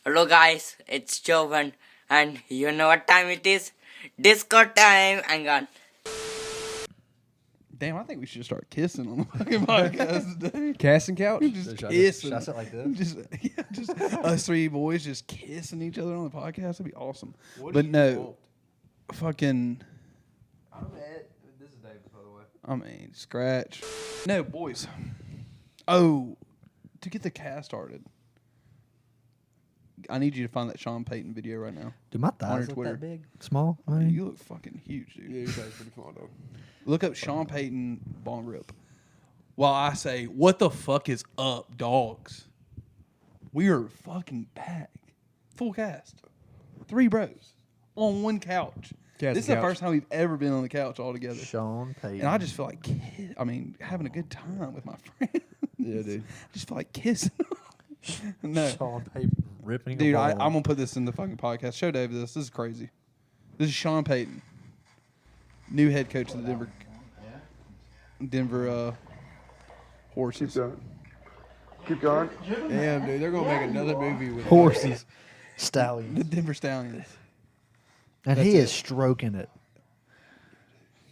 Hello guys, it's Jovan, and you know what time it is? Disco time, hang on. Damn, I think we should start kissing on the fucking podcast today. Casting couch? Just kissing. Should I sit like this? Just us three boys just kissing each other on the podcast. That'd be awesome. What But do you no, want? fucking, I'm Ed. This is David, by the way. I mean, scratch. No, boys. Oh, to get the cast started, I need you to find that Sean Payton video right now. Do my On your thighs look Twitter. that big? Small? I Man, mean, you look fucking huge, dude. Yeah, your guy's pretty small, though. Look up Sean Payton bong rip. While I say, what the fuck is up, dogs? We are fucking back. Full cast. 3 bros on one couch. Cast this is couch. the first time we've ever been on the couch all together. Sean Payton. And I just feel like, having a good time with my friends. Yeah, dude. I just feel like kissing. No. Sean Payton ripping Dude, a I'm ball. going to put this in the fucking podcast. Show David this. This is crazy. This is Sean Payton, new head coach of the Denver Horses. Keep going. Damn, dude. They're going to make another movie with horses, The stallions. Denver Stallions. And That's he it. is stroking it.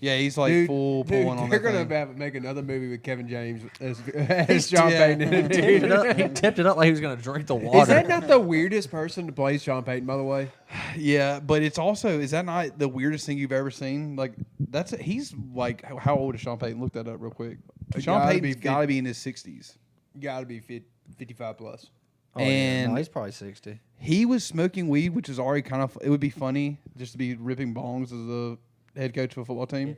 Yeah, he's like Dude, full dude, pulling on they're that going thing. to make another movie with Kevin James as Sean Yeah. Payton. in it, He tipped it dude. up. He tipped it up like he was going to drink the water. Is that not the weirdest person to play Sean Payton, by the way? Yeah, but it's also, is that not the weirdest thing you've ever seen? Like, he's like, how old is Sean Payton? Look that up real quick. Sean Gotta Payton's be got to be in his 60s. Got to be 55 plus. Oh, yeah. and- No, he's probably 60. He was smoking weed, which is already kind of, it would be funny just to be ripping bongs as a head coach of a football team.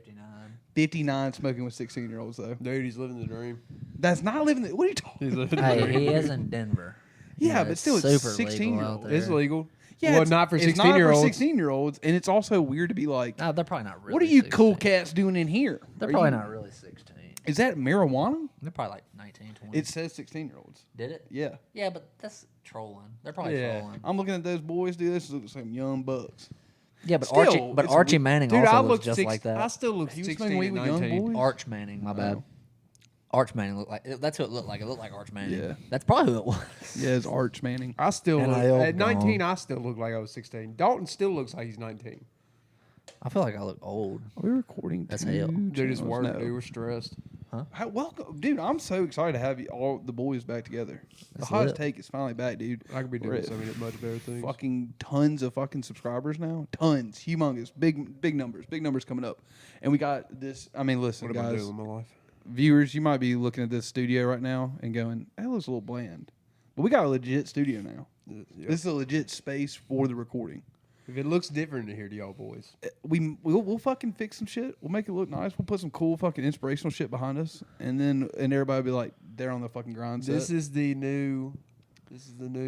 59 smoking with 16-year-olds, though. Dude, he's living the dream. That's not living the, what are you talking He's about? living the Hey, dream. he is in Denver. Yeah, but it's still, it's super 16 legal year out olds. there. It's legal. Yeah, well, it's not for it's 16-year-olds. 16-year-olds, and it's also weird to be like, No, they're probably not really. what are you 16. cool cats doing in here? They're Are probably you- not really 16. Is that marijuana? They're probably like 19, 20. It says 16-year-olds. Did it? Yeah. Yeah, but that's trolling. They're probably Yeah. trolling. I'm looking at those boys, dude. This looks like some young bucks. Yeah, but Still, it's Archie weird. Manning Dude, also I looks look just like that. I still look He was 16 smoking weed and with young 19. boys? Arch Manning, my bad. Oh. Arch Manning looked like that's who it looked like. It looked like Arch Manning. Yeah. That's probably who it was. Yeah, it's Arch Manning. I still look, NIL at 19. gone. I still look like I was 16. Dalton still looks like he's 19. I feel like I look old. Are we recording? That's two hell. Dude, it's channels? work. No. Dude, we're stressed. Welcome, dude. I'm so excited to have you all the boys back together. The That's hottest lit. take is finally back, dude. I could be We're doing at so many much better things. Fucking tons of fucking subscribers now. Tons, humongous, big numbers coming up. And we got this. I mean, listen, What am I guys, doing with my life? viewers, you might be looking at this studio right now and going, "That looks a little bland," but we got a legit studio now. Yeah. This is a legit space for the recording. If it looks different in here to y'all boys, We'll fucking fix some shit. We'll make it look nice. We'll put some cool fucking inspirational shit behind us, and everybody will be like, they're on the fucking grind. this set. is the new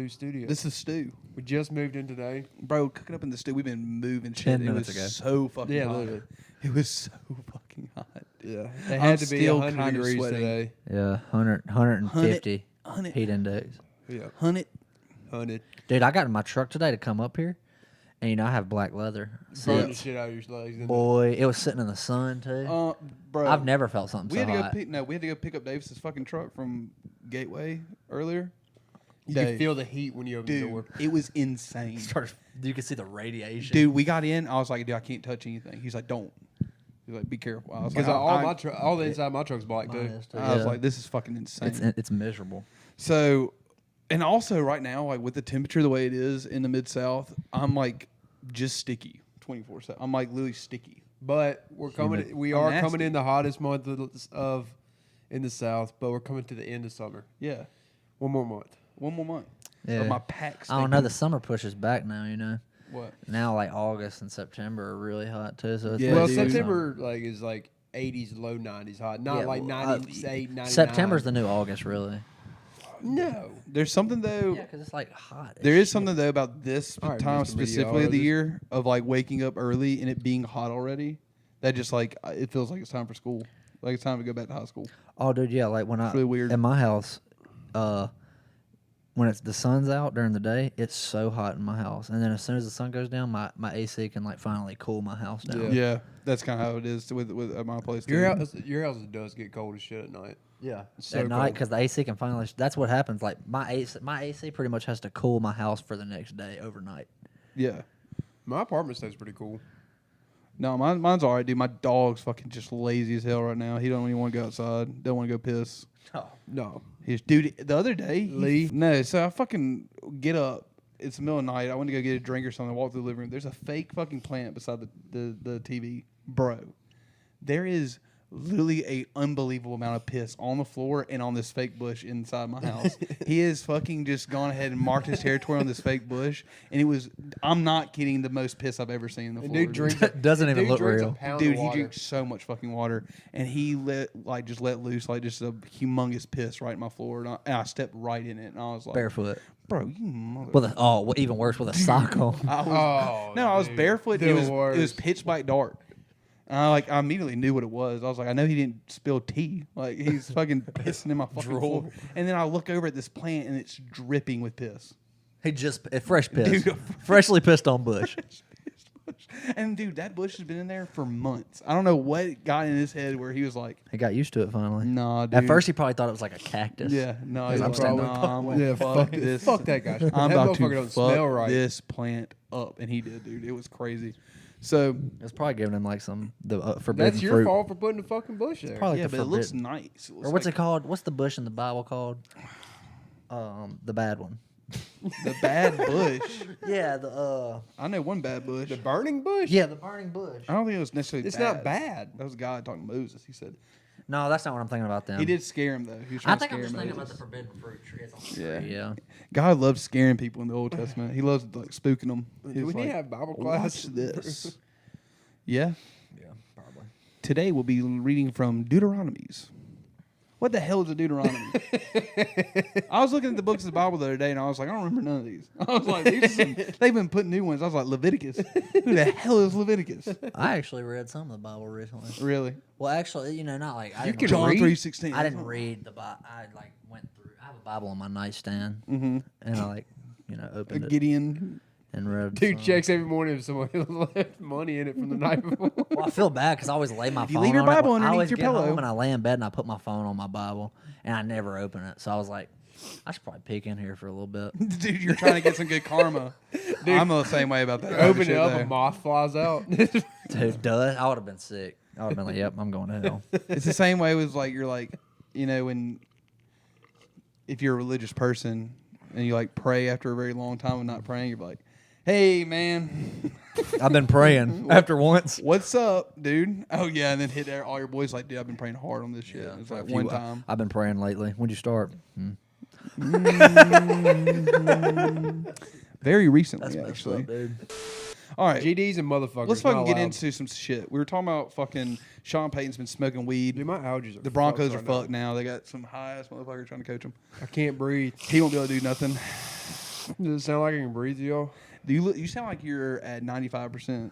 studio. This is stew, we just moved in today. bro. Cooking up in the stew. We've been moving shit. 10 It minutes was ago. so fucking Yeah, hot. literally. It was so fucking hot. Yeah, it I'm had to be still 100 kinda degrees sweating. today. Yeah, 150 100. heat index. Yeah, 100. Dude, I got in my truck today to come up here, and I have black leather. burn the Seats. shit out of your legs. Boy, it was sitting in the sun too. Bro, I've never felt something We so had to go hot. we had to go pick up Davis's fucking truck from Gateway earlier. You Dave, can feel the heat when you open the dude, door. it was insane. You can see the radiation. Dude, we got in. I was like, dude, I can't touch anything. He's like, don't. He's like, be careful. I was like, Because all the I inside my truck's black too. Mine is too. was Yeah. like, this is fucking insane. it's miserable. So, and also right now, like with the temperature the way it is in the mid South, I'm like just sticky 24/7. I'm like literally sticky. But we're coming. Humid. We I'm are nasty. coming in the hottest month of in the South, but we're coming to the end of summer. Yeah, One more month. one more month. Yeah. Of my pack. I don't know. The sticking. summer pushes back now. You know. What? Now like August and September are really hot too. So it's Yeah, well, dude. September is like 80s, low 90s hot. Not Yeah, like well, 98, 99. September's the new August, really. No. There's something though. Yeah, because it's like hot. There is something though about this All right, time Mr. specifically of the Meteorologist. year of like waking up early and it being hot already. That just like it feels like it's time for school. Like it's time to go back to high school. Oh, dude, yeah. Like when It's really weird. at my house, when it's the sun's out during the day, it's so hot in my house, and then as soon as the sun goes down, my AC can like finally cool my house down. Yeah, that's kind of how it is with at my place. Your Too. house does get cold as shit at night. Yeah, It's so at night cold. because the AC can finally. That's what happens. Like my AC pretty much has to cool my house for the next day overnight. Yeah. My apartment stays pretty cool. No, mine's all right, dude. My dog's fucking just lazy as hell right now. He don't even want to go outside. Don't want to go piss. Oh, No. His dude, the other day, Lee? No, so I fucking get up. It's the middle of the night. I went to go get a drink or something. I walk through the living room. There's a fake fucking plant beside the TV, bro. There is literally a unbelievable amount of piss on the floor and on this fake bush inside my house. He has fucking just gone ahead and marked his territory on this fake bush, and it was, I'm not kidding, the most piss I've ever seen in the And floor. dude drinks. doesn't even dude look drinks real. A pound Dude, of he water. drinks so much fucking water, and he let loose like just a humongous piss right in my floor, and I stepped right in it, and I was like, barefoot bro, you mother. with even worse with a sock on. I was, Oh, no, I was dude. barefoot. The It was worst. pitch black dark. And I immediately knew what it was. I was like, I know he didn't spill tea. Like he's fucking pissing in my fucking floor. And then I look over at this plant and it's dripping with piss. He just fresh piss, Dude. freshly pissed on bush. And dude, that bush has been in there for months. I don't know what got in his head where he was like, He got used to it finally. "Nah, dude." At first, he probably thought it was like a cactus. yeah, no, Yeah, he's I'm like, standing "Nah, I'm Yeah, gonna fuck this. Fuck that guy. I'm That about motherfucker to don't fuck smell right. this plant up," and he did, dude. It was crazy. So It's probably giving him like some forbidden That's your fruit. fault for putting the fucking bush there. Probably yeah, the but it looks forbidden- nice. It looks Or what's like it called? What's the bush in the Bible called? The bad one. the bad bush. Yeah, the I know one bad bush. The burning bush? yeah, the burning bush. I don't think it was necessarily It's bad. not bad. That was a guy talking to Moses. He said No, that's not what I'm thinking about. Then he did scare him though. He was I trying think to I'm scare just thinking about Moses. the forbidden fruit tree. It's on the Yeah. tree, yeah. God loves scaring people in the Old Testament. He loves like spooking them. Do He's we need like, to have Bible class? Watch this. Yeah. Yeah, probably. Today we'll be reading from Deuteronomies. What the hell is a Deuteronomy? I was looking at the books of the Bible the other day, and I was like, I don't remember none of these. I was like, they've been putting new ones. I was like, Leviticus. Who the hell is Leviticus? I actually read some of the Bible recently. Really? Well, actually, not like I You didn't can John read? 3:16. I didn't read the Bible. I like went through. I have a Bible on my nightstand, Mm-hmm. and I opened it Gideon. and read. Dude some. checks every morning if someone left money in it from the night before. Well, I feel bad because I always lay my If you phone leave your on it. Bible I underneath always your get pillow. home and I lay in bed and I put my phone on my Bible and I never open it. So I was like, I should probably peek in here for a little bit. Dude, you're trying to get some good karma. I'm the same way about that. kind of Open it shit, up, though. a moth flies out. Dude, duh, I would have been sick. I would have been like, yep, I'm going to hell. It's the same way with like you're like, when if you're a religious person and you like pray after a very long time of not praying, you're like, hey man, I've been praying after once. what's up, dude? Oh yeah, and then hit there, all your boys like, dude, I've been praying hard on this shit. It's like one time. I've been praying lately. When'd you start? Very recently, That's messed actually. up, dude. All right, GDs and motherfuckers. let's fucking not get allowed. into some shit. We were talking about fucking Sean Payton's been smoking weed. Dude, my allergies are The Broncos are fucked right fucked now. They got some high ass motherfucker trying to coach them. now. I can't breathe. He won't be able to do nothing. Does it sound like I can breathe, y'all? Do you look? You sound like you're at 95%.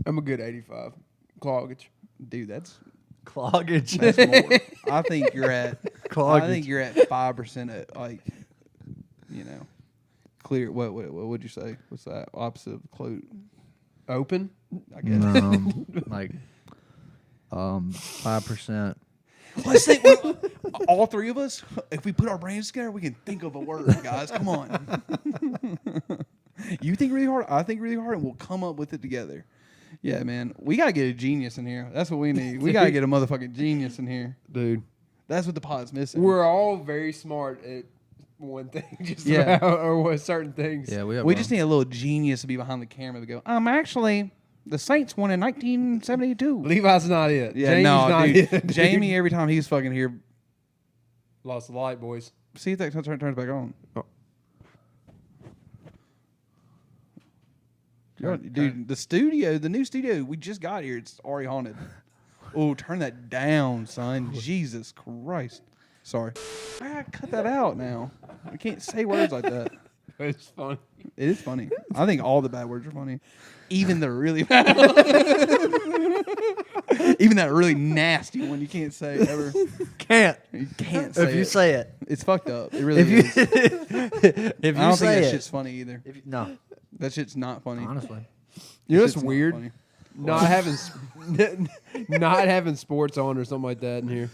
I'm a good 85. Cloggage. Dude, that's Cloggage. more. I think you're at. I Cloggage. think you're at 5% at like, clear. What would you say? What's that opposite of close? Open? I guess. Like 5%. Let's think. All three of us, if we put our brains together, we can think of a word, guys. Come on. You think really hard. I think really hard, and we'll come up with it together. Yeah, man. We gotta get a genius in here. That's what we need. We gotta get a motherfucking genius in here. Dude. That's what the pod's missing. We're all very smart at one thing, just Yeah. about, or what certain things. Yeah, We just need a little genius to be behind the camera to go, actually, the Saints won in 1972. Levi's not it. Yeah, Jamie's no, not dude. it. dude. Jamie, every time he's fucking here, Lost the light, boys. see if that turns back on. Oh. Dude, the new studio, we just got here. It's already haunted. Oh, turn that down, son. Jesus Christ. Sorry. I gotta cut that out now. We can't say words like that. It's funny. It is funny. I think all the bad words are funny. Even the really bad Even that really nasty one you can't say ever. Can't. You can't say If you it. say it. It's fucked up. It really If you is. if I you don't think say that it. shit's funny either. No, That shit's not funny. honestly. You know That what's shit's not weird? funny. Not having sports on or something like that in here.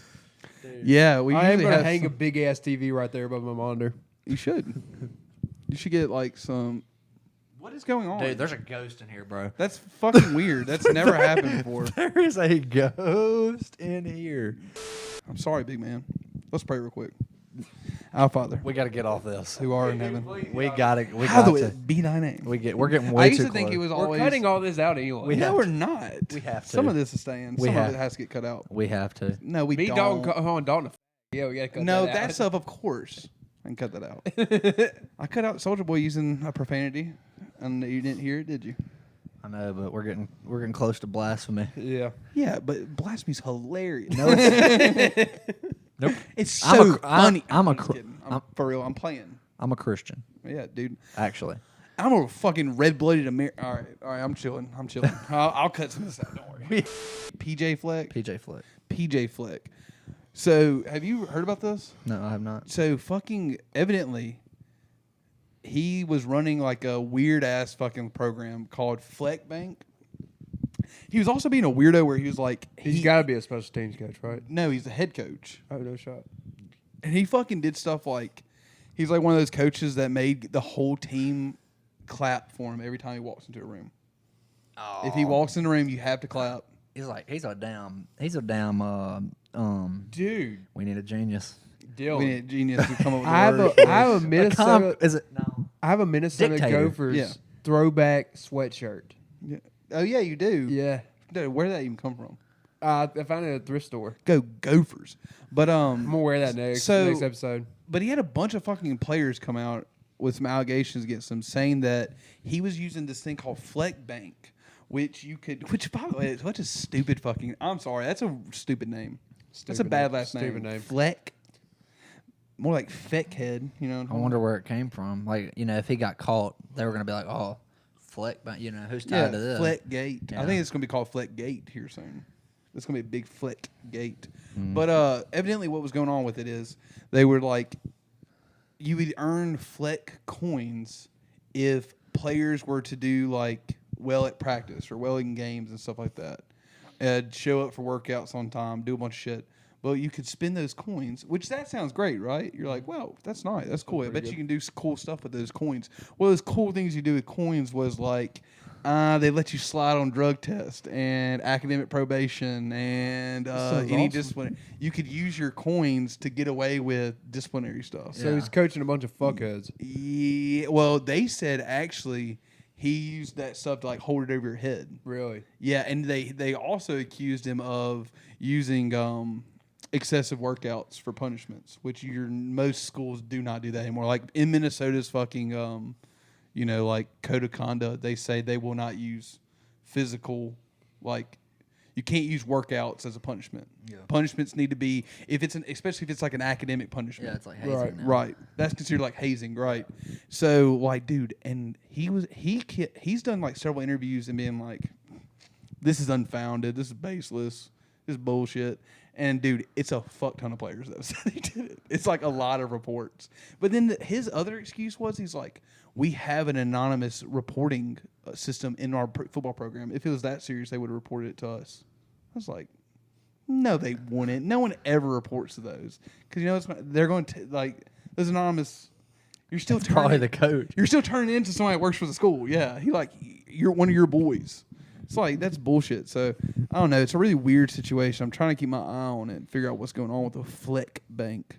Yeah, we I am usually gonna have hang a some- big ass TV right there above my monitor. You should. You should get like some. What is going on? Dude, there's a ghost in here, bro. That's fucking weird. That's never happened before. There is a ghost in here. I'm sorry, big man. Let's pray real quick. Our Father, We got to get off this. who are in heaven, We got to. We got hallowed to. be thy name. We're getting I way used too to think close. it was We're always. cutting all this out anyway. We No, have we're to. not. We have to. Some of this is staying. We Some have- of it has to get cut out. We have to. No, we Me, don't. Dalton, hold on, Dalton. Yeah, we gotta cut No, that that out. stuff, of course. I can cut that out. I cut out Soldier Boy using a profanity, and you didn't hear it, did you? I know, but we're getting close to blasphemy. Yeah. Yeah, but blasphemy's hilarious. No, it's, nope. It's so I'm a- funny. I'm a just cr- kidding. I'm- For real, I'm playing. I'm a Christian, Yeah, dude. actually. I'm a fucking red-blooded American. All right, I'm chilling. I'll cut some of this out. Don't worry. PJ Fleck. PJ Fleck. PJ Fleck. So, have you heard about this? No, I have not. So, fucking evidently, he was running like a weird-ass fucking program called Fleck Bank. He was also being a weirdo where he was like... He's got to be a special teams coach, right? No, he's the head coach. Oh, no shot. And he fucking did stuff like... He's like one of those coaches that made the whole team clap for him every time he walks into a room. Oh. If he walks in the room, you have to clap. He's a damn Dude. we need a genius. Dylan. We need a genius to come up with I have the a, word. I have a Minnesota. Is it no? I have a Minnesota Dictator. Gophers Yeah. throwback sweatshirt. Yeah. Oh, yeah, you do. Yeah. Dude, where did that even come from? I found it at a thrift store. Go Gophers. But I'm gonna wear that next episode. But he had a bunch of fucking players come out with some allegations against him, saying that he was using this thing called Fleck Bank, which by the way, is such a stupid fucking. I'm sorry, that's a stupid name. That's a Stupid bad name. last name. Stupid name. Fleck. More like Feckhead, you know. I wonder where it came from. Like, if he got caught, they were gonna be like, "Oh, Fleck, but who's tied Yeah, to this?" Fleck Gate. I Yeah. think it's gonna be called Fleck Gate here soon. It's gonna be a big Fleck Gate. But evidently, what was going on with it is they were like, you would earn Fleck coins if players were to do like well at practice or well in games and stuff like that, and show up for workouts on time, do a bunch of shit. Well, you could spend those coins, which that sounds great, right? You're like, wow, that's nice. That's cool. I bet you can do some cool stuff with those coins. One of those cool things you do with coins was like, they let you slide on drug test and academic probation and sounds any awesome. discipline. You could use your coins to get away with disciplinary stuff. So he's coaching a bunch of fuckheads. Yeah, well, they said actually he used that stuff to like hold it over your head. Really? Yeah, and they also accused him of using excessive workouts for punishments, which most schools do not do that anymore. Like in Minnesota's fucking like code of conduct, they say they will not use physical, like you can't use workouts as a punishment. Yeah. Punishments need to be especially if it's like an academic punishment. Yeah, it's like hazing now. Right. That's considered like hazing, right? So, like, dude, and he's done like several interviews and being like, this is unfounded, this is baseless, this is bullshit. And dude, it's a fuck ton of players that said he did it. It's like a lot of reports. But then his other excuse was he's like, we have an anonymous reporting system in our football program. If it was that serious, they would have reported it to us. I was like, no, they wouldn't. No one ever reports to those because they're going to like those anonymous. You're still It's probably the coach. You're still turning into somebody that works for the school. Yeah, you're one of your boys. It's like that's bullshit. So I don't know. It's a really weird situation. I'm trying to keep my eye on it and figure out what's going on with the Fleck Bank.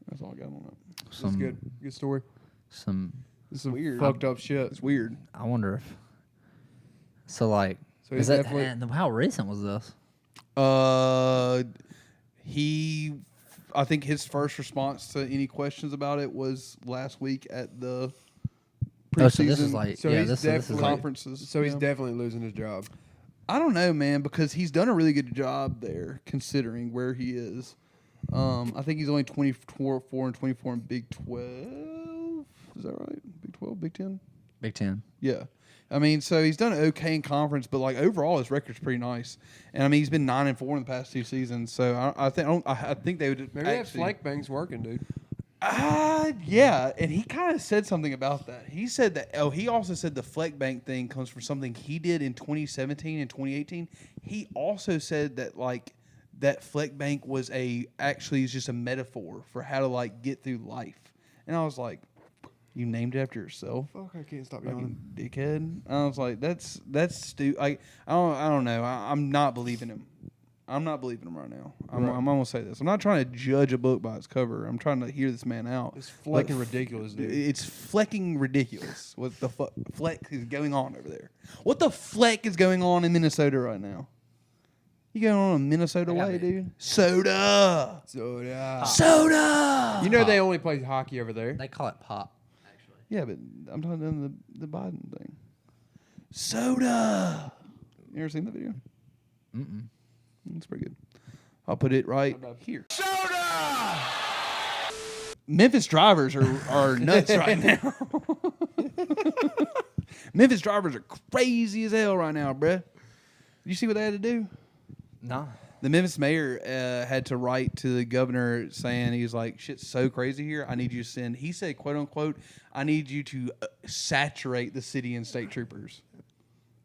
That's all I got on it. That's good. Good story. Some. This is some weird. fucked up shit. It's weird. I wonder if. So like, So is he's that definitely- and how recent was this? I think his first response to any questions about it was last week at the preseason Oh, so this is like So yeah, he's this is definitely- like, conferences. So he's yeah. definitely losing his job. I don't know, man, because he's done a really good job there, considering where he is. I think he's only 24 and 24 in Big 12. Is that right? Big 12, Big 10. Big Ten. Yeah. I mean, so he's done okay in conference, but like overall, his record's pretty nice. And I mean, he's been 9-4 in the past 2 seasons. So I think they would Maybe that flank bang's working, dude. Yeah, and he kind of said something about that. He said that. Oh, he also said the fleck bank thing comes from something he did in 2017 and 2018. He also said that like that fleck bank was actually is just a metaphor for how to like get through life. And I was like, you named it after yourself, Fuck, I can't stop fucking yawning. dickhead. I was like, that's stupid. Like I don't know. I'm not believing him. I'm not believing him right now. I'm gonna say this. I'm not trying to judge a book by its cover. I'm trying to hear this man out. It's flecking ridiculous, dude. It's flecking ridiculous. What the fleck is going on over there? What the fleck is going on in Minnesota right now? You going on a Minnesota way, dude? Soda. Soda. You know they only play hockey over there. They call it pop, actually. Yeah, but I'm talking about the Biden thing. Soda. You ever seen the video? Mm-mm. It's pretty good. I'll put it right here. Soda! Memphis drivers are nuts right now. Memphis drivers are crazy as hell right now, bruh. You see what they had to do? No. The Memphis mayor had to write to the governor saying, he's like, shit's so crazy here. I need you to send, he said, quote unquote, I need you to saturate the city and state troopers.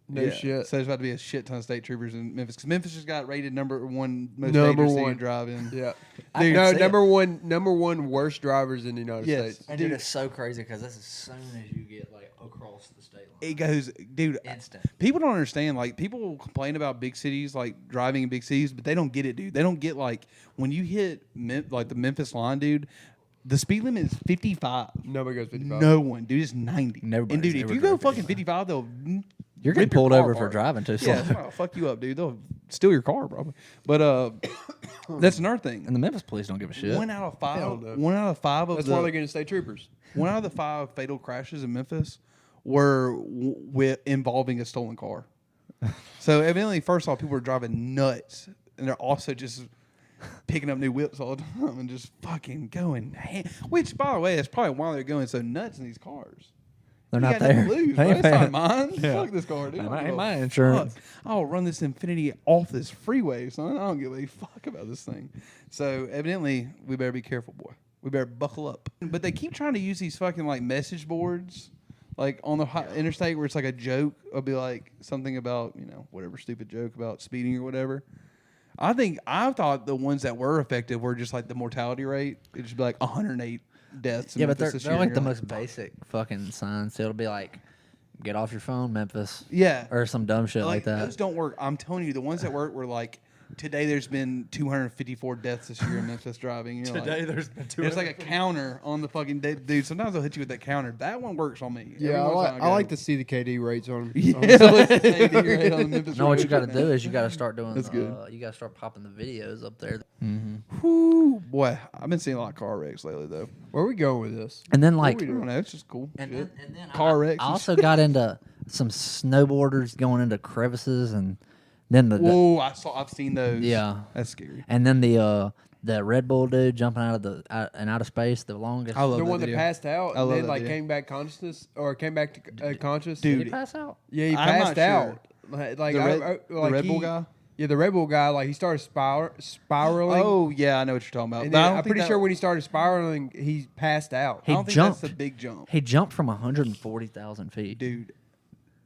No shit. So there's about to be a shit ton of state troopers in Memphis. Because Memphis just got rated number 1 most Number dangerous city to one. drive in. Yeah. Dude, No, see number one worst drivers in the United Yes. States. And dude, it's so crazy because that's as soon as you get like across the state line. It goes, dude. Instant. People don't understand. Like, people complain about big cities, like driving in big cities, but they don't get it, dude. They don't get, like, when you hit like the Memphis line, dude, the speed limit is 55. Nobody goes 55. No one, dude. It's 90. Nobody's And, dude, if ever you go driven fucking 55, they'll You're getting rip your pulled car over for apart. driving too slow. Yeah, they'll fuck you up, dude. They'll steal your car, probably. But that's another thing. And the Memphis police don't give a shit. 1 out of 5. Hell no. 1 out of 5 of That's the. why they're getting state troopers. 1 out of the 5 fatal crashes in Memphis were involving a stolen car. So evidently, first off, people were driving nuts, and they're also just picking up new whips all the time and just fucking going. Which, by the way, is probably why they're going so nuts in these cars. They're You not got nothing there. to lose, They bro. ain't It's not paying. mine. Yeah. Fuck this car, dude. That I don't ain't give a my fuck. insurance. I'll run this Infinity off this freeway, son. I don't give a fuck about this thing. So evidently, we better be careful, boy. We better buckle up. But they keep trying to use these fucking like message boards, like on the interstate, where it's like a joke. It'll be like something about whatever stupid joke about speeding or whatever. I thought the ones that were effective were just like the mortality rate. It'd just be like 108 deaths. In Yeah, but Memphis this they're year, like and the you're most basic fucking signs. So it'll be like, get off your phone, Memphis. Yeah. Or some dumb shit like that. Those don't work. I'm telling you, the ones that work were like, today there's been 254 deaths this year in Memphis driving. You know, there's been there's like a counter on the fucking dude. Sometimes they'll hit you with that counter. That one works on me. Yeah, I like to see the KD rates on them. Yeah, like the KD rate on the Memphis No, what roads you got to right do now. is you got to start doing. That's good. You got to start popping the videos up there. Whew, boy, I've been seeing a lot of car wrecks lately though. Where are we going with this? And then I like, don't know. It's just cool. and shit. then Car wrecks I and also got into some snowboarders going into crevices, and then Whoa, I've seen those. Yeah. That's scary. and then the Red Bull dude jumping out of out of space, the longest. I love The that one that video. passed out I and love then that like video. came back consciousness or came back to conscious. Dude. Did he pass out? Yeah, he I'm not passed out. sure. Like The Red- like the Red Bull he- guy? Yeah, the Red Bull guy. Like he started spiraling. Oh yeah, I know what you're talking about. and But I then don't I'm think pretty that- sure when he started spiraling, he passed out. I He don't think jumped. that's a big jump. He jumped from 140,000 feet. Dude,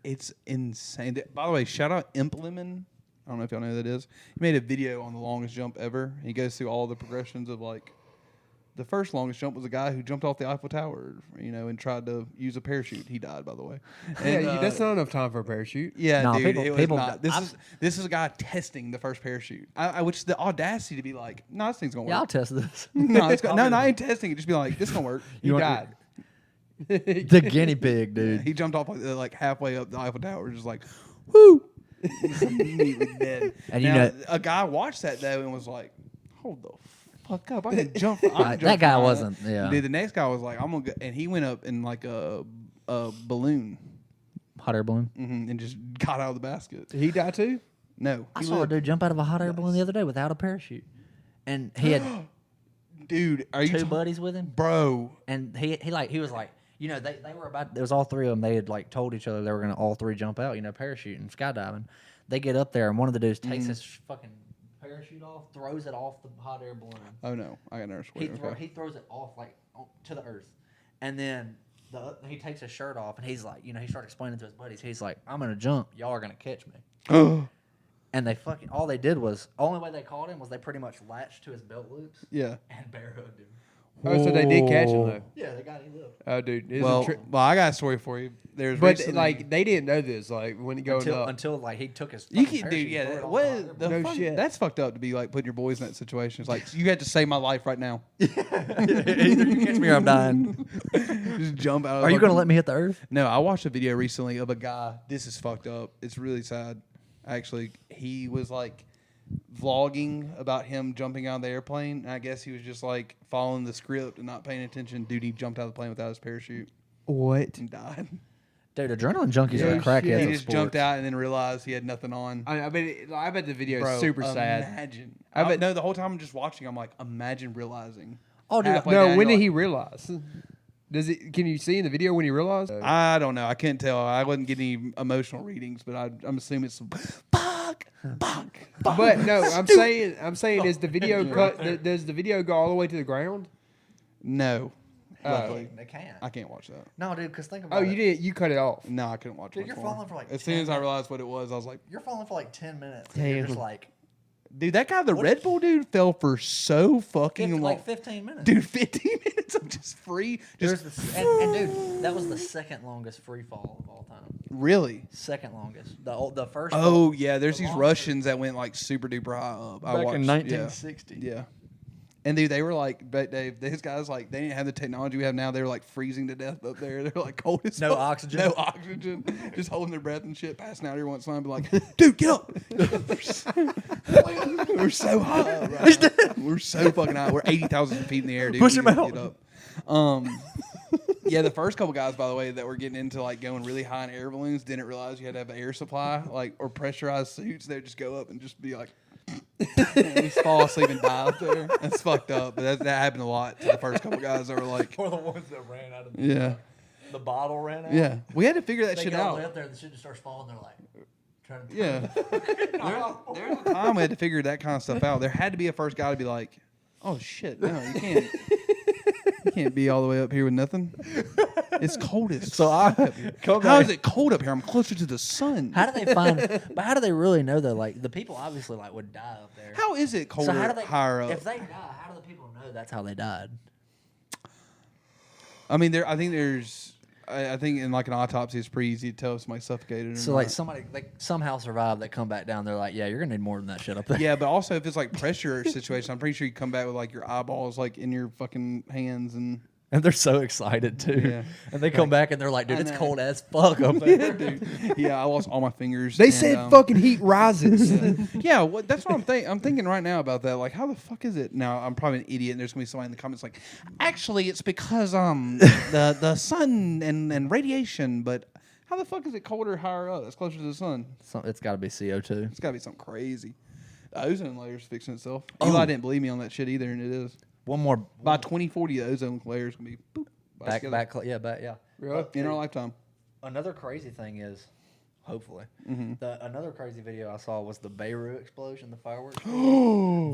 it's insane. By the way, shout out Impleman. I don't know if y'all know who that is. He made a video on the longest jump ever. He goes through all the progressions of like the first longest jump was a guy who jumped off the Eiffel Tower, and tried to use a parachute. He died, by the way. And, Yeah, that's not enough time for a parachute. Yeah, No, dude, people- people- not. This is a guy testing the first parachute. Which is the audacity to be like, no, this thing's gonna work. Yeah, I'll test this. No, I ain't testing it. Just be like, this gonna work. He want- died. The guinea pig, dude. He jumped off like halfway up the Eiffel Tower, just like, whoo. He's immediately dead. And you Now, know- a guy watched that though and was like, hold the fuck up. I can jump. I can Right, jump that guy from wasn't- yeah. Dude, the next guy was like, I'm gonna go, and he went up in like a balloon Hot air balloon. and just got out of the basket. Did he die too? No, I he saw a lived. dude jump out of a hot air balloon the other day without a parachute, and he had Dude, are you two buddies with him. bro? And he was like, You know, they were about. It was all three of them. They had like told each other they were gonna all three jump out. You know, parachuting, skydiving. They get up there, and one of the dudes takes his fucking parachute off, throws it off the hot air balloon. Oh no, I got nervous. He throws it off like to the earth, and then he takes his shirt off, and he's like, you know, he started explaining to his buddies. He's like, "I'm gonna jump. Y'all are gonna catch me." And they all they did was only way they caught him was they pretty much latched to his belt loops. Yeah. And bear hugged him. Oh, so they did catch him though. Yeah, they got him. Oh, dude. Well, I got a story for you. There's but recently, like they didn't know this. Like when he goes up. Until like he took his. you fucking can do, parachute and threw it off what? the hot air No shit. That's fucked up to be like putting your boys in that situation. It's like you had to save my life right now. balloon. Either you catch me or I'm dying. Just jump out. Are you gonna let me hit the earth? No, I watched a video recently of a guy. This is fucked up. It's really sad. Actually, he was like vlogging about him jumping out of the airplane. And I guess he was just like following the script and not paying attention. Dude, he jumped out of the plane without his parachute What? and died. Dude, adrenaline junkies Yeah, are crackheads. shit. He of just sports. jumped out and then realized he had nothing on. I bet the video Bro, is super sad. Imagine. I bet- no, the whole time I'm just watching, I'm like, imagine realizing. Oh, dude, Halfway No, down, when you're did like, he realize? Does it? Can you see in the video when he realized? I don't know. I couldn't tell. I wasn't getting any emotional readings, but I'm assuming it's some fuck. But no, I'm saying, is the video cut? Does the video go all the way to the ground? No. Luckily. They can't. I can't watch that. No, dude, because think about Oh, it. you did. You cut it off. No, I couldn't watch it. Dude, you're falling for like As soon 10 as I realized what it was, I was like, You're falling for like 10 minutes. And you're just like, dude, that guy, the Red Bull dude, fell for so fucking long. like 15 minutes. Dude, 15 minutes of just free. There's Just and dude, that was the second longest free fall of all time. really. Second longest. The first. Oh yeah, there's the these longest- Russians that went like super duper high up. I Back watched, in yeah. 1960. Yeah. And dude, they were like, but Dave, these guys like they didn't have the technology we have now. They were like freezing to death up there. They're like cold as No fuck. oxygen? no oxygen, just holding their breath and shit, passing out every once in a while. Be like, dude, get up. We're so hot. Right? We're so fucking hot. We're 80,000 feet in the air, dude. Push We him need to out. Get up. Yeah, the first couple guys, by the way, that were getting into like going really high in air balloons didn't realize you had to have an air supply, like or pressurized suits. They'd just go up and just be like, and just fall asleep and die up there. That's fucked up. But that happened a lot to the first couple guys that were like, Or the ones that ran out of yeah, the bottle ran out. yeah. We had to figure that They shit go out. up there, the shit just starts falling. They're like, trying to. Yeah. There's a time we had to figure that kind of stuff out. There had to be a first guy to be like, oh shit, no, you can't. You can't be all the way up here with nothing. It's cold as So I fuck up here. come How back. is it cold up here? I'm closer to the sun. How do they find? But how do they really know though? Like the people obviously like would die up there. How is it colder So how do they higher up? If they die, how do the people know that's how they died? I mean, I think there's. I think in like an autopsy, it's pretty easy to tell if somebody suffocated or So not. like somebody like somehow survived. They come back down. They're like, yeah, you're gonna need more than that shit up there. Yeah, but also if it's like pressure situation, I'm pretty sure you come back with like your eyeballs like in your fucking hands and. And they're so excited too. Yeah. And they come back and they're like, dude, I it's know. cold as fuck up there. Dude, yeah, I lost all my fingers. They and, said fucking heat rises. Yeah, that's what I'm thinking right now about that. Like, how the fuck is it? Now, I'm probably an idiot, and there's gonna be somebody in the comments like, actually, it's because the sun and radiation. But how the fuck is it colder higher up? That's closer to the sun. So it's got to be CO2. It's gotta be something crazy. The ozone layer's fixing itself. Oh. Eli didn't believe me on that shit either, and it is. One more By 2040, the ozone layer's gonna be boop, back. Yeah. Really? in our lifetime. Another crazy thing is, hopefully, Mm-hmm. another crazy video I saw was the Beirut explosion, the fireworks.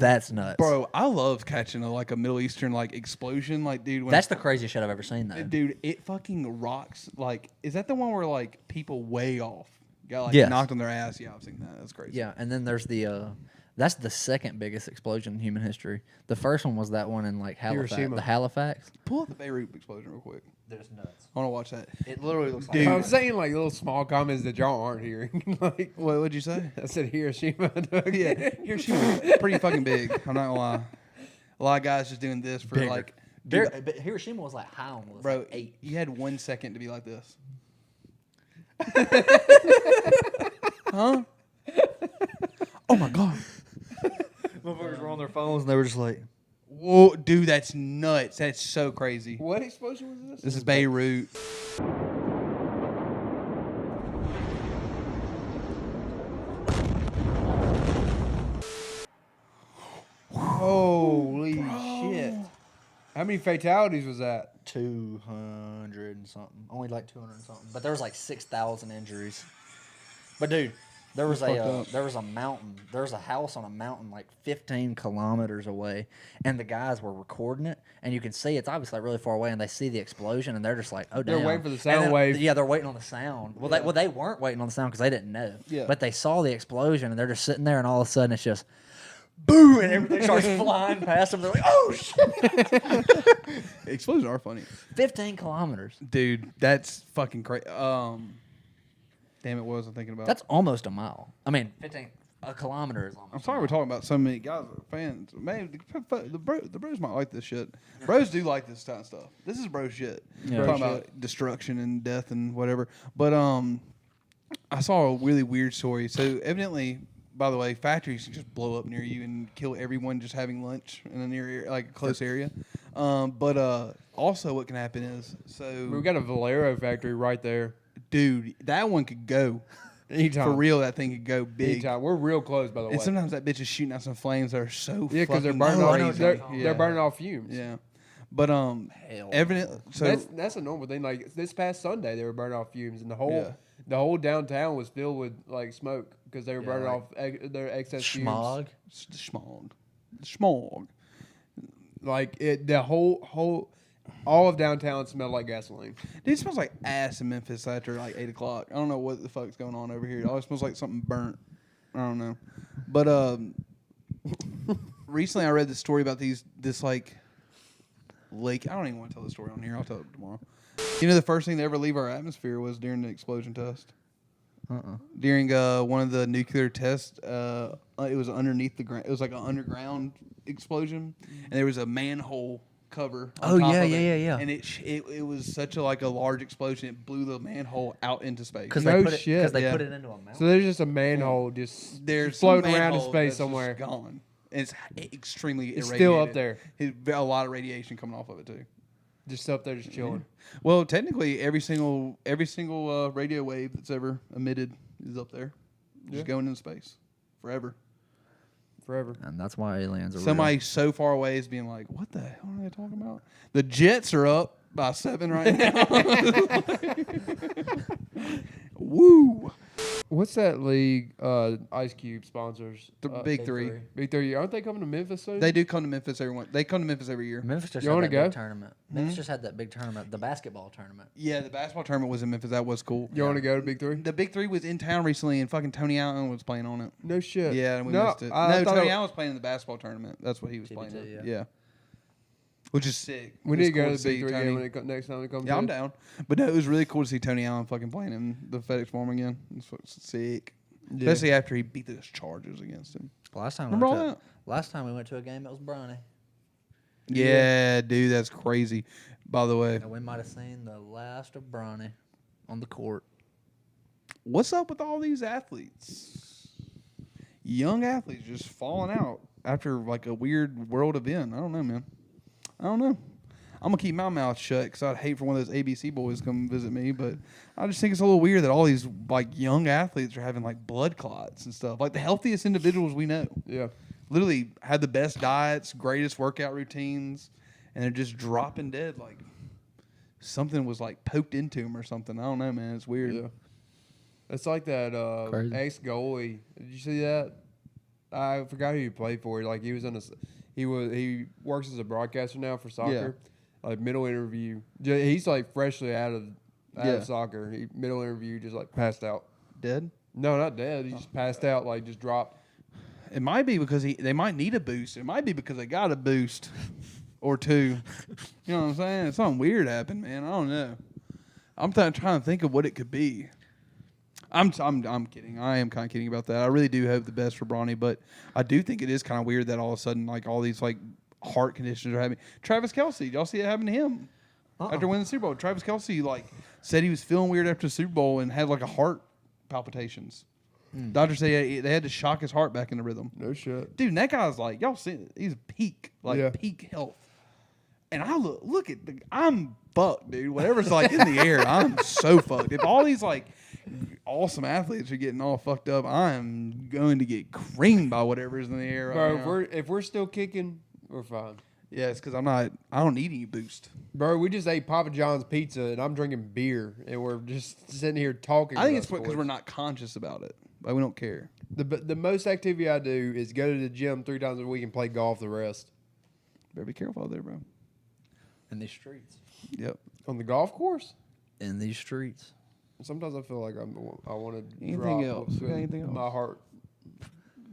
That's nuts, Bro, I love catching a Middle Eastern like explosion. Like, dude, when That's the craziest shit I've ever seen, though. dude, it fucking rocks. Like, is that the one where like people way off got like Yes. knocked on their ass? Yeah, I've seen that. That's crazy. Yeah, and then there's the that's the second biggest explosion in human history. The first one was that one in like Halifax. Hiroshima. The Halifax. Pull up the Beirut explosion real quick. There's nuts. I want to watch that. It literally looks Dude. I'm saying like little small comments that y'all aren't hearing. Like What would you say? I said Hiroshima. Yeah, Hiroshima's pretty fucking big. I'm not gonna lie. A lot of guys just doing this for Bigger. like, But Hiroshima was like high on the list, bro. like 8. You had 1 second to be like this. Huh? Oh my god. Motherfuckers were on their phones and they were just like, Whoa, dude, that's nuts. That's so crazy. What explosion was this? This is Beirut. Holy shit! How many fatalities was that? 260 and something, only like 200 and something. But there was like 6,000 injuries. But dude, there was a mountain. There was a house on a mountain like 15 kilometers away, and the guys were recording it, and you can see it's obviously like really far away, and they see the explosion, and they're just like, oh damn. They're waiting for the And sound then- wave. Yeah, they're waiting on the sound. Well, they weren't waiting on the sound because they didn't know. Yeah. But they saw the explosion, and they're just sitting there, and all of a sudden it's just. Boom! And everything starts flying past them. They're like, "Oh shit!" Explosions are funny. 15 kilometers. Dude, that's fucking crazy. Damn it, what was I thinking about? That's almost a mile. I mean, 15. A kilometer is almost. I'm sorry we're talking about so many guys that are fans. Man, the bros might like this shit. Bros do like this kind of stuff. This is bro shit. Yeah. We're Bro talking about destruction and death and whatever. But I saw a really weird story. So evidently, by the way, factories can just blow up near you and kill everyone just having lunch in a near area, like a close area. But also what can happen is We got a Valero factory right there. dude, that one could go. Anytime. For real, that thing could go big. Anytime. We're real close, by the way. And sometimes that bitch is shooting out some flames that are so Yeah, because they're fucking burning I know off. what crazy. you're They're, talking they're about. burning off fumes. Yeah, but Hell evident. So That's a normal thing. Like this past Sunday, they were burning off fumes, and Yeah. the whole downtown was filled with like smoke because they were Yeah, burning like off their excess fumes. Schmog. smog. Like the whole all of downtown smelled like gasoline. Dude, it smells like ass in Memphis after like 8 o'clock. I don't know what the fuck's going on over here. It always smells like something burnt. I don't know, but recently I read this story about this like lake. I don't even want to tell the story on here. I'll tell it tomorrow. You know, the first thing to ever leave our atmosphere was during the explosion test. During one of the nuclear tests, it was underneath the ground. It was like an underground explosion, and there was a manhole cover. On Oh, top yeah, of it, yeah. And it was such a large explosion. It blew the manhole out into space. Because No they put shit. it. Because they Yeah. put it into a mountain. So there's just a manhole just There's floating some around in manhole space that's somewhere. just gone. And it's extremely It's irradiated. still up there. A lot of radiation coming off of it too. Just up there, just chilling. Well, technically, every single radio wave that's ever emitted is up there, just going into space forever. Forever. And that's why aliens are Somebody so far away is being like, "What the hell are they talking about?" The Jets are up by 7 right now. Woo! What's that league Ice Cube sponsors? The Big Three. Big Three. Aren't they coming to Memphis soon? They do come to Memphis They come to Memphis every year. Memphis just You had wanna that go? big tournament. Memphis just had that big tournament, the basketball tournament. Yeah, the basketball tournament was in Memphis. That was cool. You want to go to Big Three? The Big Three was in town recently, and fucking Tony Allen was playing on it. No shit. Yeah, and we no, missed it. I No, thought Tony it- Allen was playing in the basketball tournament. That's what he was TBT, playing. yeah. Yeah. Which is sick. We It need was to go cool to the Big see Three Tony. game when next time it comes. Yeah, I'm in. down. But no, it was really cool to see Tony Allen fucking playing in the FedEx Forum again. It's sick. Yeah. Especially after he beat those charges against him. Last time, Remember all that? Last time we went to a game, it was Bronny. Yeah, dude, that's crazy. By the way, And we might have seen the last of Bronny on the court. what's up with all these athletes? Young athletes just falling out after like a weird world event. I don't know, man. I don't know. I'm gonna keep my mouth shut because I'd hate for one of those ABC boys to come visit me. But I just think it's a little weird that all these like young athletes are having like blood clots and stuff. Like the healthiest individuals we know, Yeah. literally had the best diets, greatest workout routines, and they're just dropping dead. Like something was like poked into them or something. I don't know, man. It's weird. Yeah. It's like that Crazy. ex goalie. Did you see that? I forgot who he played for. Like he was on he works as a broadcaster now for soccer. Like middle interview. He's like freshly out of soccer. Middle interview just like passed out. Dead. No, not dead. He just passed out. Like just dropped. It might be because they might need a boost. It might be because they got a boost or two. You know what I'm saying? Something weird happened, man. I don't know. I'm trying to think of what it could be. I'm kidding. I am kind of kidding about that. I really do hope the best for Bronny, but I do think it is kind of weird that all of a sudden like all these like heart conditions are happening. Travis Kelce, did y'all see it happen to him after winning the Super Bowl? Travis Kelce like said he was feeling weird after the Super Bowl and had like a heart palpitations. Doctors say they had to shock his heart back into rhythm. No shit. Dude, and that guy's like, y'all see it, he's peak, peak health. And I look at I'm fucked, dude. Whatever's like in the air, I'm so fucked. If all these like awesome athletes are getting all fucked up, I'm going to get creamed by whatever's in the air right Bro, now. if we're still kicking, we're fine. Yeah, it's because I don't need any boost. Bro, we just ate Papa John's pizza and I'm drinking beer and we're just sitting here talking. I think about it's because sports. we're not conscious about it. Like, we don't care. The most activity I do is go to the gym 3 times a week and play golf the rest. Better be careful out there, bro. In these streets. Yep. On the golf course? In these streets. Sometimes I feel like I want to Anything drop else? We got anything else? my heart.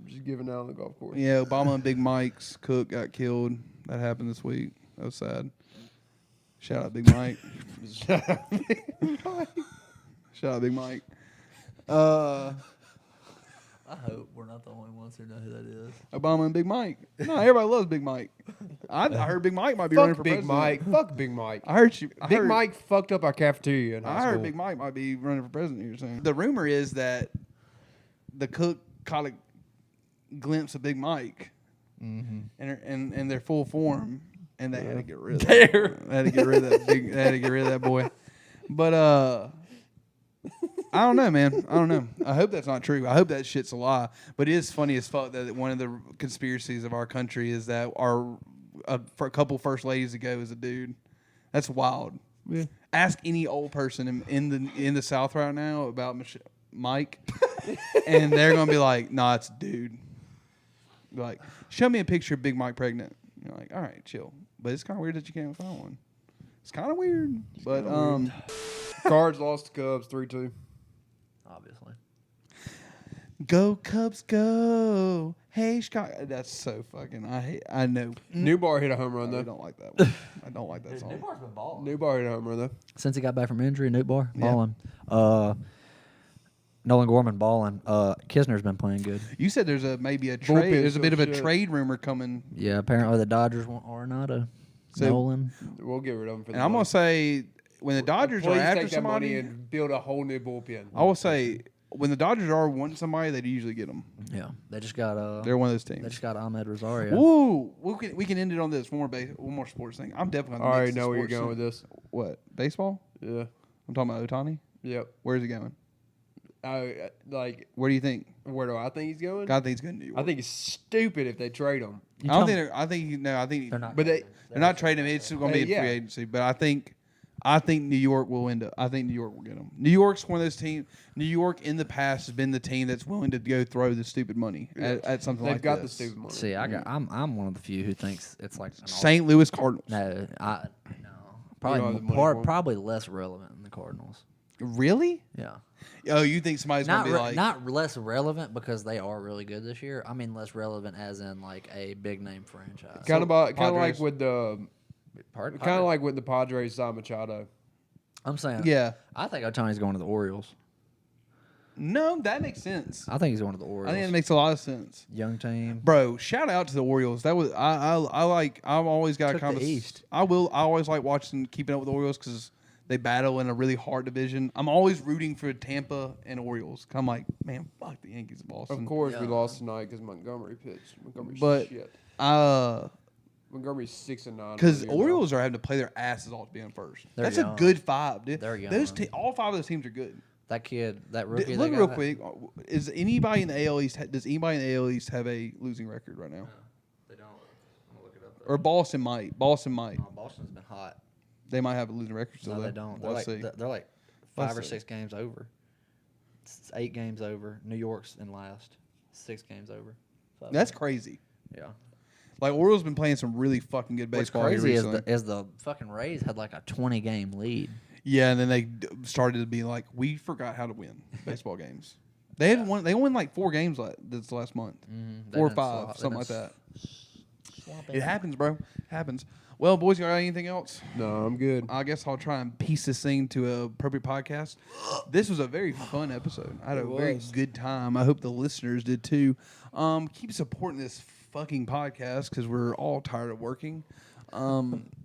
Just giving out on the golf course. Yeah, Obama and Big Mike's cook got killed. That happened this week. That was sad. Shout out Big Mike. Shout out Big Mike. I hope we're not the only ones who know who that is. Obama and Big Mike. No, everybody loves Big Mike. I heard Big Mike might be running Fuck for Big president. Mike. Fuck Big Mike. I heard you. Big Mike fucked up our cafeteria in high I heard school. Big Mike might be running for president here soon. The rumor is that the cook caught a glimpse of Big Mike in their full form, and they had to get rid of that. They had to get rid of that big. They had to get rid of that boy. But I don't know, man. I don't know. I hope that's not true. I hope that shit's a lie. But it is funny as fuck that one of the conspiracies of our country is that for a couple first ladies ago is a dude. That's wild. Yeah. Ask any old person in the South right now about Mike, and they're gonna be like, "Nah, it's a dude." Be like, show me a picture of Big Mike pregnant. You're like, all right, chill. But it's kind of weird that you can't find one. It's kind of weird. But Cards lost to Cubs 3-2. Obviously. Go Cubs, go! Hey, Chicago. That's so fucking. I know. Newbar hit a home run I though. don't like that one. I don't like that song. Newbar's been balling. Newbar hit a home run though. Since he got back from injury, Newt Bar, Yeah. balling. Nolan Gorman balling. Kisner's been playing good. You said there's maybe a Bullpen's trade. There's a bit of a so shit. trade rumor coming. Yeah, apparently the Dodgers want Arenado. So- Nolan. We'll get rid of him for And the I'm gonna money. say when the Dodgers Please are after take that money somebody, and build a whole new bullpen. I will say when the Dodgers are wanting somebody, they usually get them. Yeah, they just got They're one of those they teams. just got Ahmed Rosario. Ooh, we can end it on this one more sports thing. I'm definitely. I Gonna already mix the know where you're sports going thing. with this. What, baseball? Yeah. I'm talking about Otani. Yep. Where's he going? Like, Where do you think? where do I think he's going? God thinks he's going to New York. I think it's stupid if they trade him. You I don't tell think. me- I think. No, I think. they're not. But they- They're not trading him. It's going to be a Yeah. free agency. But I think New York will end up. I think New York will get him. New York's one of those teams. New York in the past has been the team that's willing to go throw the stupid money at something They've like got this. the stupid money. See, I'm one of the few who thinks it's like an St. Louis Cardinals. No, no, don't have probably the money for 'em. probably less relevant than the Cardinals. Really? Yeah, Oh, you think somebody's going to be like? not less relevant because they are really good this year. I mean less relevant as in like a big name franchise. Kind of like Padres. with the the Padres signed Machado. I'm saying. Yeah. I think Otani's going to the Orioles. No, that makes sense. I think he's going to the I Orioles. think it makes a lot of sense. Young team. Bro, shout out to the Orioles. That was I like. I've always got Took kind the of. East. I always like watching, keeping up with the Orioles because they battle in a really hard division. I'm always rooting for Tampa and Orioles. I'm like, man, fuck the Yankees of Boston. Of course, we Yeah. lost tonight because Montgomery pitched. Montgomery's But shit. Montgomery's 6-9. because Orioles are having to play their asses off to be in first. They're That's young. a good five, dude. They're Those young. all five of those teams are good. That kid, that rookie. Look they real got, quick. Is anybody in the AL East? Does anybody in the AL East have a losing record right now? They don't. I'm gonna look it up. Though. Or Boston might. Boston might. Boston's been hot. They might have a losing record still. No, though. they don't. They're Let's like see. they're like Let's 5 or see. 6 games over. It's 8 games over. New York's in last. 6 games over. So, That's crazy. yeah. Like Orioles been playing some really fucking good What's baseball here crazy is recently. the fucking Rays had like a 20-game lead. Yeah, and then they started to be like, we forgot how to win baseball games. They had won. They won like 4 games this last month, They've 4 or been 5, they've something like been that. swamping. It happens, bro. Happens. Well, boys, you got anything else? No, I'm good. I guess I'll try and piece this thing to a appropriate podcast. This was a very fun episode. I had a very good time. I hope the listeners did too. Keep supporting this fucking podcast because we're all tired of working.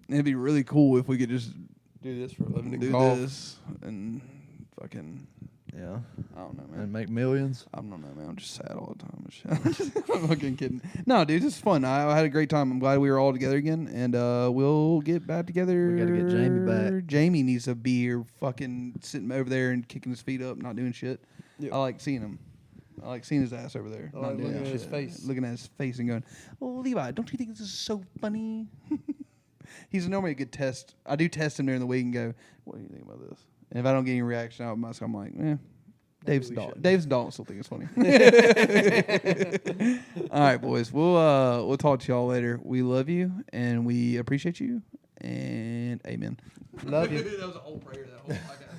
It'd be really cool if we could just Do this for a living. do Golf. this and fucking. Yeah. I don't know, man. And make millions. I don't know, man. I'm just sad all the time. I'm fucking kidding. No, dude, this is fun. I had a great time. I'm glad we were all together again, and we'll get back together. We gotta get Jamie back. Jamie needs to be here, fucking sitting over there and kicking his feet up, not doing shit. Yep. I like seeing him. I like seeing his ass over there. I not like doing looking at his shit. face. Looking at his face and going, "Oh, Levi, don't you think this is so funny?" He's normally a good test. I do test him during the week and go, "What do you think about this?" And if I don't get any reaction out of myself, I'm like, Dave's dog. Dave's dog still think it's funny. All right, boys. We'll talk to y'all later. We love you and we appreciate you. And amen. Love you. That was a whole prayer. That whole podcast.